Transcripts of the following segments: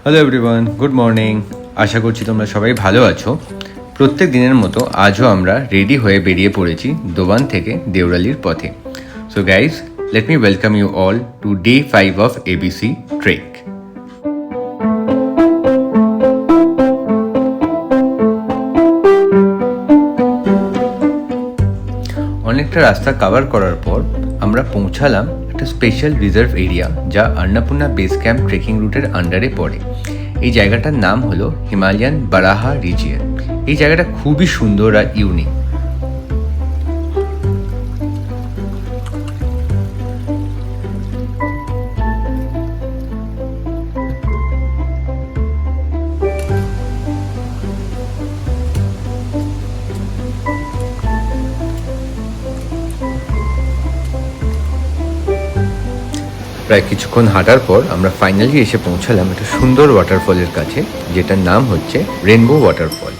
Hello everyone, good morning. আশা করছি তোমরা সবাই ভালো আছো। প্রত্যেক দিনের মতো আজও আমরা রেডি হয়ে বেরিয়ে পড়েছি দোবান থেকে দেওরালির পথে। So guys, let me welcome you all to day 5 of ABC trek. অনেকটা রাস্তা কভার করার পর আমরা পৌঁছালাম একটা স্পেশাল রিজার্ভ এরিয়া, যা অন্নপূর্ণা বেস ক্যাম্প ট্রেকিং রুটের আন্ডারে পড়ে। এই জায়গাটার নাম হলো হিমালয়ান বারাহা রিজিয়ন। এই জায়গাটা খুবই সুন্দর আর ইউনিক। প্রায় কিছুক্ষণ হাঁটার পর আমরা ফাইনালি এসে পৌঁছালাম একটা সুন্দর ওয়াটারফলের কাছে, যেটার নাম হচ্ছে রেনবো ওয়াটারফল।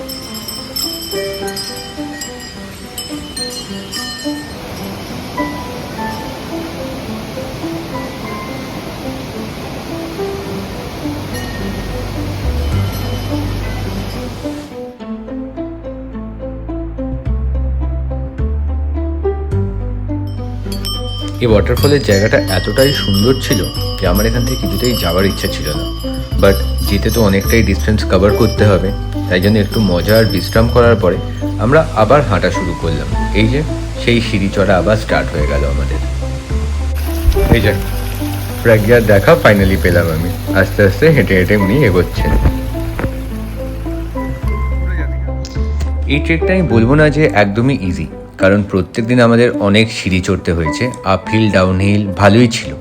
এই ওয়াটারফলের জায়গাটা এতটাই সুন্দর ছিল যে আমার এখান থেকে কিছুতেই যাওয়ার ইচ্ছা ছিল না, বাট যেতে তো অনেকটাই ডিস্টেন্স কভার করতে হবে, তাই জন্য একটু মজা আর বিশ্রাম করার পরে আমরা আবার হাঁটা শুরু করলাম। এই যে সেই সিঁড়ি চড়া আবার স্টার্ট হয়ে গেল আমাদের। এই যে প্রজ্ঞার দেখা ফাইনালি পেলাম আমি। আস্তে আস্তে হেঁটে হেঁটে উনি এগোচ্ছেন। এই ট্রেকটা আমি বলবো না যে একদমই ইজি, কারণ প্রত্যেক দিন আমাদের অনেক সিঁড়ি চড়তে হয়েছে, আপহিল ডাউনহিল ভালোই ছিল।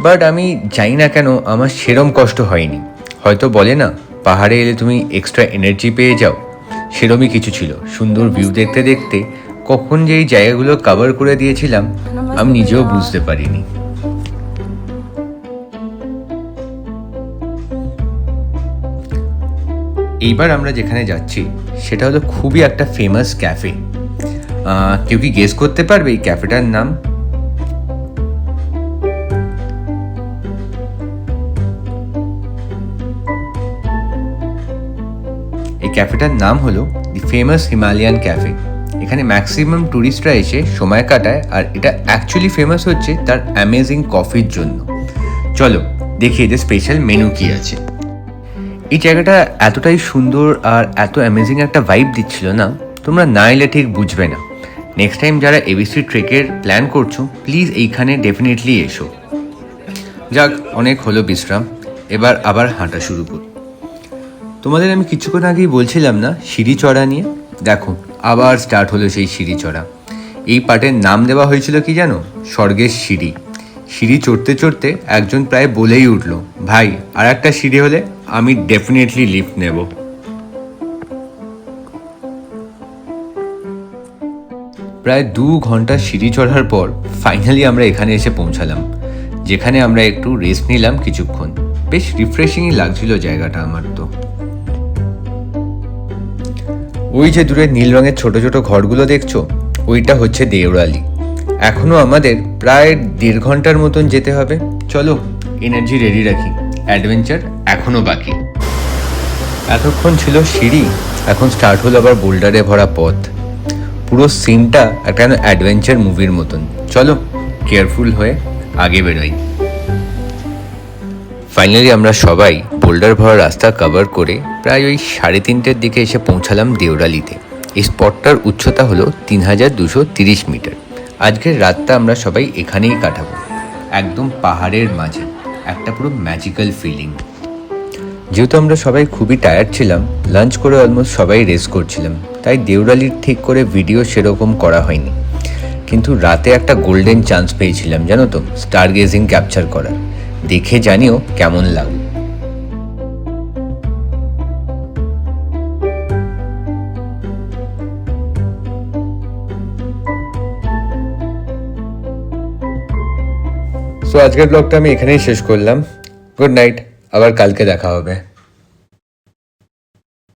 বাট আমি জানি না কেন আমার সেরম কষ্ট হয়নি। হয়তো বলে না, পাহাড়ে এলে তুমি এক্সট্রা এনার্জি পেয়ে যাও, সেরমই কিছু ছিল। সুন্দর ভিউ দেখতে দেখতে কখন যে এই জায়গাগুলো কভার করে দিয়েছিলাম আমি নিজেও বুঝতে পারিনি। এইবার আমরা যেখানে যাচ্ছি সেটা হলো খুবই একটা ফেমাস ক্যাফে। কেউ কি গেস করতে পারবে এই ক্যাফেটার নাম? এই ক্যাফেটার নাম হলো দি ফেমাস হিমালয়ান ক্যাফে। এখানে ম্যাক্সিমাম ট্যুরিস্টরা এসে সময় কাটায়, আর এটা অ্যাকচুয়ালি ফেমাস হচ্ছে তার অ্যামেজিং কফির জন্য। চলো দেখি এদের স্পেশাল মেনু কি আছে। এই জায়গাটা এতটাই সুন্দর আর এত অ্যামেজিং একটা ভাইব দিচ্ছিল না, তোমরা না এলে ঠিক বুঝবে না। নেক্সট টাইম যারা এবিসি ট্রেকের প্ল্যান করছো, প্লিজ এইখানে ডেফিনেটলি এসো। যাক, অনেক হলো বিশ্রাম, এবার আবার হাঁটা শুরু করি। তোমাদের আমি কিছুক্ষণ আগেই বলছিলাম না সিঁড়ি চড়া নিয়ে, দেখো আবার স্টার্ট হলো সেই সিঁড়ি চড়া। এই পার্টের নাম দেওয়া হয়েছিল কি জানো? স্বর্গের সিঁড়ি। সিঁড়ি চড়তে চড়তে একজন প্রায় বলেই উঠলো, ভাই আর একটা সিঁড়ি হলে আমি ডেফিনেটলি লিফট নেব। প্রায় 2 ঘন্টা সিঁড়ি চড়ার পর ফাইনালি আমরা এখানে এসে পৌঁছালাম, যেখানে আমরা একটু রেস্ট নিলাম কিছুক্ষণ। বেশ রিফ্রেশিংই লাগছিল জায়গাটা আমার তো। ওই যে দূরে নীল রঙের ছোট ছোট ঘরগুলো দেখছো, ওইটা হচ্ছে দেওরালি। এখনো আমাদের প্রায় 1.5 ঘন্টার মতন যেতে হবে। চলো এনার্জি রেডি রাখি, অ্যাডভেঞ্চার এখনো বাকি। এতক্ষণ ছিল সিঁড়ি, এখন স্টার্ট হলো আবার বোল্ডারে ভরা পথ। পুরো সিনটা একটা অ্যাডভেঞ্চার মুভির মতন। চলো কেয়ারফুল হয়ে আগে বেরোই। ফাইনালি আমরা সবাই বোল্ডার ভরা রাস্তা কভার করে প্রায় ওই 3:30টার দিকে এসে পৌঁছালাম দেওরালিতে। এই স্পটটার উচ্চতা হলো 3230 মিটার। আজকের রাতটা আমরা সবাই এখানেই কাটাবো, একদম পাহাড়ের মাঝে। একটা পুরো ম্যাজিক্যাল ফিলিং। যেহেতু আমরা সবাই খুবই টায়ার্ড ছিলাম, লাঞ্চ করে অলমোস্ট সবাই রেস্ট করছিলাম, তাই দেওরালির ঠিক করে ভিডিও সেরকম করা হয়নি। কিন্তু রাতে একটা গোল্ডেন চান্স পেয়েছিলাম জানো তো, স্টার গেজিং ক্যাপচার করার। দেখে জানিও কেমন লাগলো। সো আজকের ব্লগটা আমি এখানেই শেষ করলাম। গুড নাইট, আবার কালকে দেখা হবে।